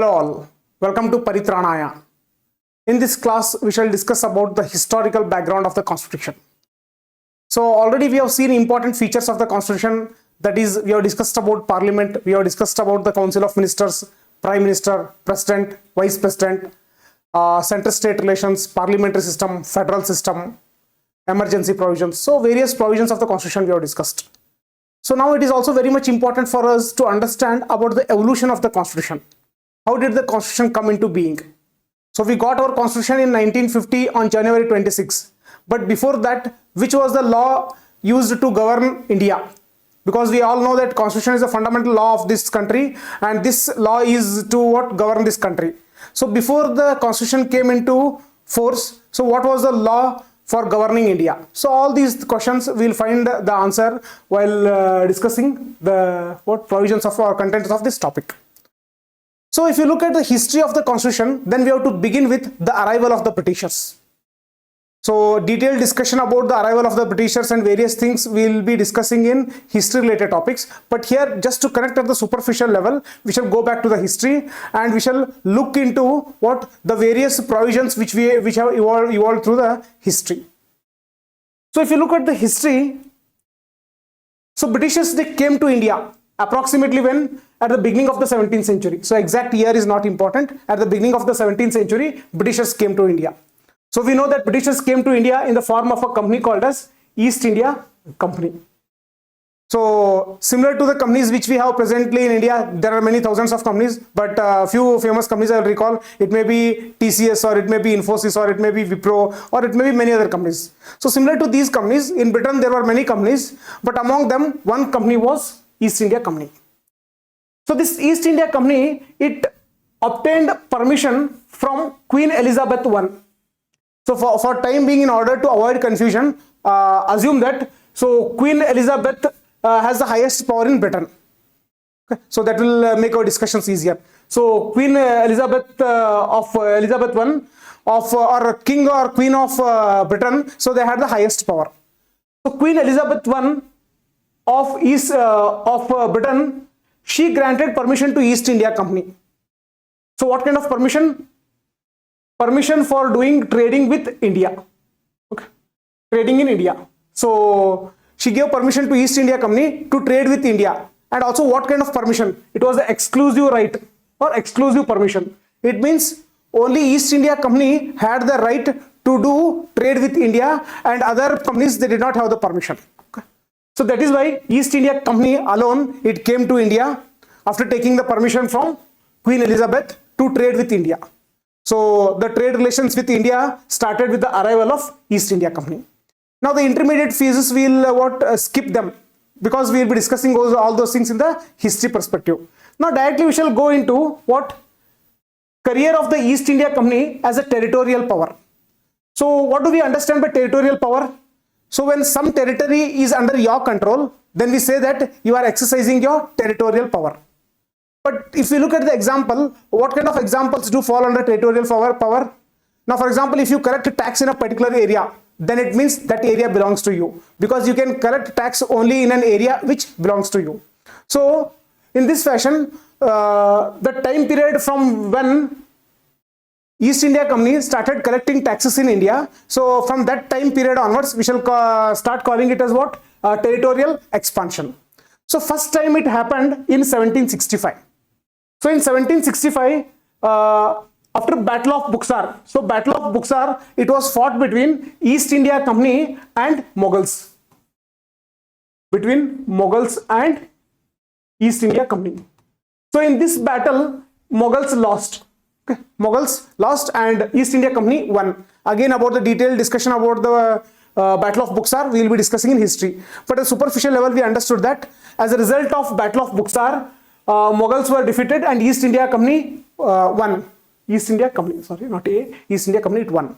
Hello all, welcome to Paritranaya. In this class, we shall discuss about the historical background of the Constitution. So already we have seen important features of the Constitution, that is, we have discussed about Parliament, we have discussed about the Council of Ministers, Prime Minister, President, Vice President, center-state relations, parliamentary system, federal system, emergency provisions. So various provisions of the Constitution we have discussed. So now it is also very much important for us to understand about the evolution of the Constitution. How did the Constitution come into being? So we got our Constitution in 1950 on January 26. But before that, which was the law used to govern India? Because we all know that Constitution is a fundamental law of this country, and this law is to govern this country. So before the Constitution came into force, so what was the law for governing India? So all these questions we'll find the answer while discussing the provisions of our contents of this topic. So if you look at the history of the Constitution, then we have to begin with the arrival of the Britishers. So detailed discussion about the arrival of the Britishers and various things we will be discussing in history related topics. But here, just to connect at the superficial level, we shall go back to the history and we shall look into the various provisions which have evolved through the history. So if you look at the history, so Britishers, they came to India approximately when? At the beginning of the 17th century. So exact year is not important. At the beginning of the 17th century, Britishers came to India. So we know that Britishers came to India in the form of a company called as East India Company. So similar to the companies which we have presently in India, there are many thousands of companies, but a few famous companies I will recall. It may be TCS, or it may be Infosys, or it may be Wipro, or it may be many other companies. So similar to these companies, in Britain there were many companies, but among them one company was East India Company. So this East India Company, it obtained permission from Queen Elizabeth I. So for time being, in order to avoid confusion, assume that Queen Elizabeth has the highest power in Britain. Okay. So that will make our discussions easier. So Queen Elizabeth Elizabeth I or King or Queen of Britain, so they had the highest power. So Queen Elizabeth I of Britain, she granted permission to East India Company. So what kind of permission? Permission for doing trading with India. Okay. Trading in India. So she gave permission to East India Company to trade with India. And also what kind of permission? It was the exclusive right or exclusive permission. It means only East India Company had the right to do trade with India, and other companies, they did not have the permission. Okay. So that is why East India Company alone, it came to India after taking the permission from Queen Elizabeth to trade with India. So the trade relations with India started with the arrival of East India Company. Now the intermediate phases, we will skip them, because we will be discussing all those things in the history perspective. Now directly we shall go into career of the East India Company as a territorial power. So what do we understand by territorial power? So when some territory is under your control, then we say that you are exercising your territorial power. But if we look at the example, what kind of examples do fall under territorial power? Now, for example, if you collect tax in a particular area, then it means that area belongs to you, because you can collect tax only in an area which belongs to you. So in this fashion, the time period from when East India Company started collecting taxes in India, so from that time period onwards, we shall start calling it as territorial expansion. So first time it happened in 1765. So in 1765, after Battle of Buxar, so Battle of Buxar, it was fought between East India Company and Mughals. Between Mughals and East India Company. So in this battle, Mughals lost. Okay. Mughals lost and East India Company won. Again, about the detailed discussion about the Battle of Buxar, we will be discussing in history. But at a superficial level, we understood that as a result of Battle of Buxar, Mughals were defeated and East India Company won. East India Company, sorry, not East India Company, it won.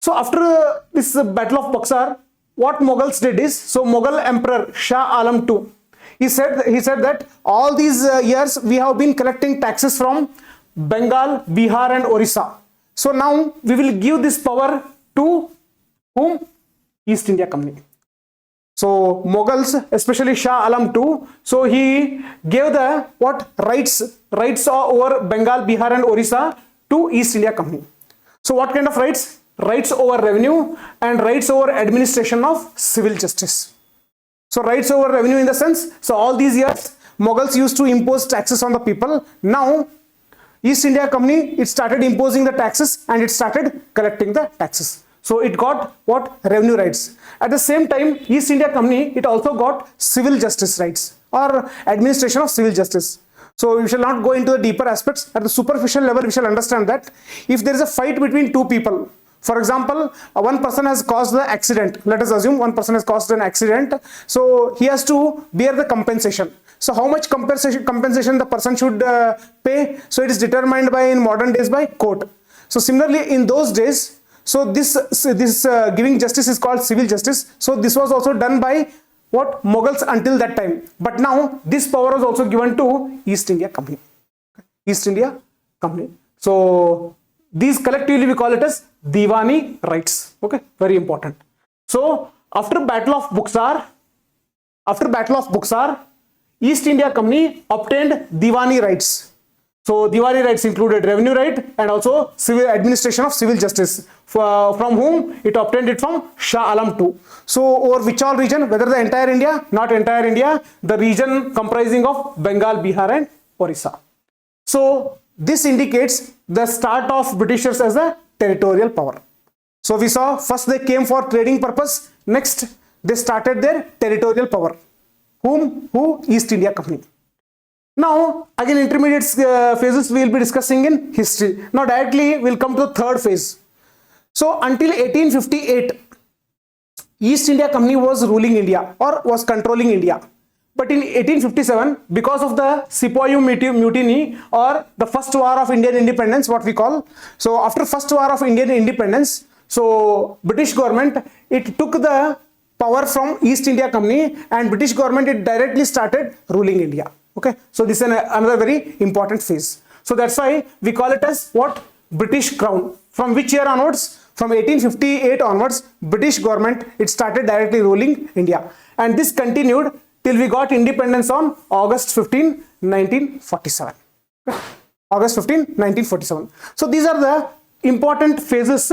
So after this Battle of Buxar, what Mughals did is, so Mughal Emperor Shah Alam II, he said that all these years we have been collecting taxes from Bengal, Bihar and Orissa. So now we will give this power to whom? East India Company. So Mughals, especially Shah Alam II, so he gave the rights rights over Bengal, Bihar and Orissa to East India Company. So what kind of rights? Rights over revenue and rights over administration of civil justice. So rights over revenue in the sense, so all these years Mughals used to impose taxes on the people. Now East India Company, it started imposing the taxes and it started collecting the taxes. So it got what? Revenue rights. At the same time, East India Company, it also got civil justice rights or administration of civil justice. So we shall not go into the deeper aspects. At the superficial level, we shall understand that if there is a fight between two people, for example, one person has caused the accident. Let us assume one person has caused an accident. So he has to bear the compensation. So how much compensation the person should pay? So it is determined by, in modern days, by court. So similarly, in those days, so this giving justice is called civil justice. So this was also done by what? Mughals until that time. But now this power was also given to East India Company. East India Company. So these collectively we call it as Diwani rights. Okay, very important. So after Battle of Buxar, East India Company obtained Diwani rights. So Diwani rights included revenue right and also civil administration of civil justice. From whom? It obtained it from Shah Alam II. So over which all region? Whether the entire India? Not entire India. The region comprising of Bengal, Bihar and Orissa. So this indicates the start of Britishers as a territorial power. So we saw first they came for trading purpose. Next they started their territorial power. Who? East India Company. Now again intermediate phases we will be discussing in history. Now directly we will come to the third phase. So until 1858, East India Company was ruling India or was controlling India. But in 1857, because of the Sepoy Mutiny or the first war of Indian independence, what we call. So after first war of Indian independence, so British government, it took the power from East India Company and British government, it directly started ruling India. Okay, so this is another very important phase. So that's why we call it as what? British Crown. From which year onwards? From 1858 onwards, British government, it started directly ruling India. And this continued till we got independence on August 15, 1947. Okay. August 15, 1947. So these are the important phases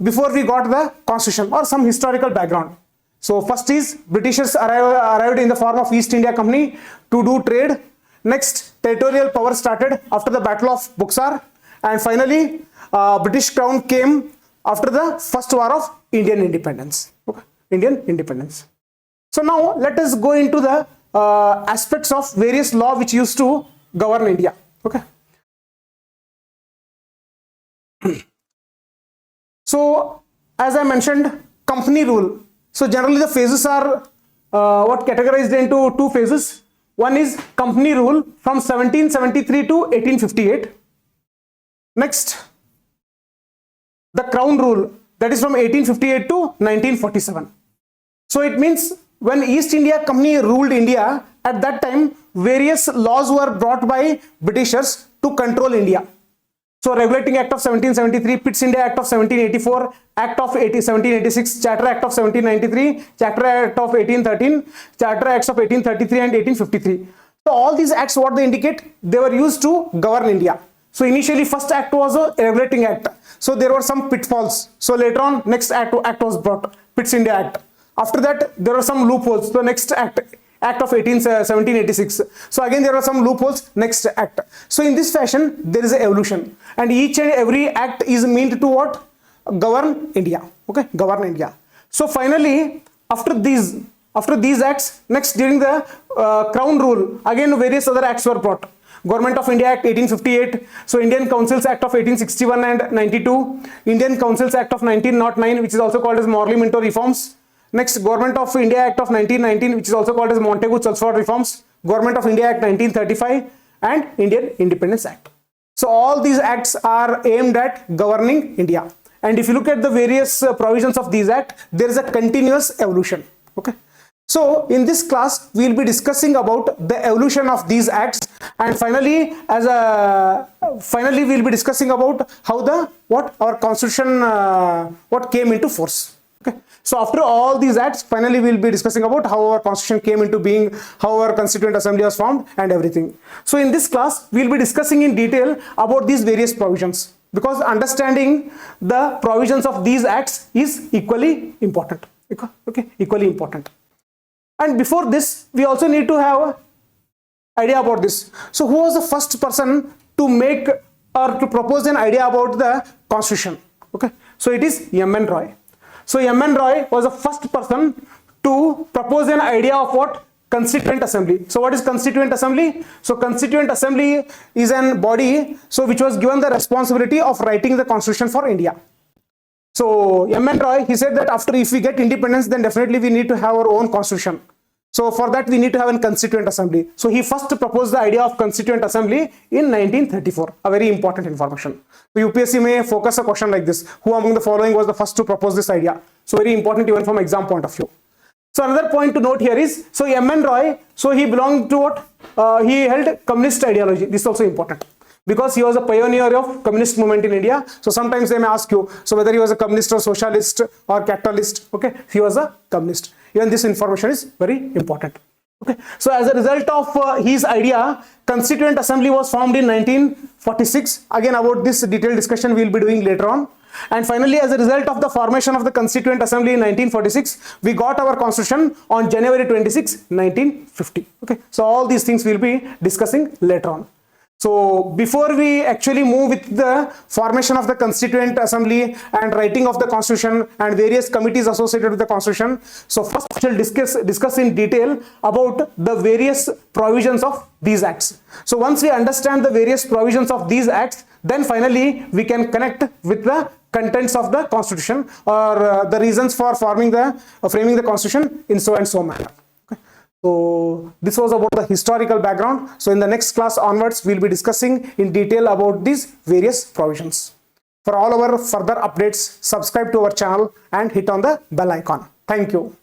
before we got the constitution or some historical background. So first is Britishers arrived in the form of East India Company to do trade. Next, territorial power started after the Battle of Buxar. And finally, British Crown came after the first war of Indian independence. Okay. Indian independence. So now let us go into the aspects of various law which used to govern India. Okay. So as I mentioned, company rule. So generally the phases are what categorized into two phases. One is company rule from 1773 to 1858. Next, the crown rule, that is from 1858 to 1947. So it means when East India Company ruled India, at that time various laws were brought by Britishers to control India. So Regulating Act of 1773, Pitt's India Act of 1784, Act of 1786, Charter Act of 1793, Charter Act of 1813, Charter Acts of 1833 and 1853. So all these acts, what they indicate, they were used to govern India. So initially first act was a regulating act. So there were some pitfalls. So later on next act was brought, Pitt's India Act. After that there were some loopholes. So next act of 1786. So again there are some loopholes, next act. So in this fashion there is an evolution, and each and every act is meant to what? Govern India. Okay, govern India. So finally after these acts, next during the crown rule, again various other acts were brought. Government of India Act 1858, so Indian Councils Act of 1861 and 92, Indian Councils Act of 1909, which is also called as Morley-Minto reforms. Next, Government of India Act of 1919, which is also called as Montagu-Chelmsford reforms, Government of India Act 1935 and Indian Independence Act. So all these acts are aimed at governing India. And if you look at the various provisions of these acts, there is a continuous evolution. Okay. So in this class we will be discussing about the evolution of these acts, and finally we will be discussing about how our constitution what came into force. Okay. So after all these acts, finally we'll be discussing about how our constitution came into being, how our constituent assembly was formed, and everything. So in this class, we'll be discussing in detail about these various provisions, because understanding the provisions of these acts is equally important. Okay, equally important. And before this, we also need to have idea about this. So who was the first person to make or to propose an idea about the constitution? Okay, so it is M.N. Roy. So M.N. Roy was the first person to propose an idea of what? Constituent assembly. So what is constituent assembly? So constituent assembly is an body which was given the responsibility of writing the constitution for India. So M.N. Roy, he said that if we get independence, then definitely we need to have our own constitution. So for that we need to have a constituent assembly. So he first proposed the idea of constituent assembly in 1934. A very important information. So UPSC may focus a question like this: who among the following was the first to propose this idea? So very important even from exam point of view. So another point to note here is, so M.N. Roy, so he belonged to what? He held communist ideology. This is also important, because he was a pioneer of communist movement in India. So sometimes they may ask you, so whether he was a communist or socialist or capitalist. Okay, he was a communist. Even this information is very important. Okay, so as a result of his idea, Constituent Assembly was formed in 1946. Again, about this detailed discussion we will be doing later on. And finally, as a result of the formation of the Constituent Assembly in 1946, we got our constitution on January 26, 1950. Okay, so all these things we will be discussing later on. So before we actually move with the formation of the Constituent Assembly and writing of the Constitution and various committees associated with the Constitution, so first we shall discuss in detail about the various provisions of these acts. So once we understand the various provisions of these acts, then finally we can connect with the contents of the Constitution, or the reasons for framing the Constitution in so and so manner. So this was about the historical background. So in the next class onwards, we'll be discussing in detail about these various provisions. For all our further updates, subscribe to our channel and hit on the bell icon. Thank you.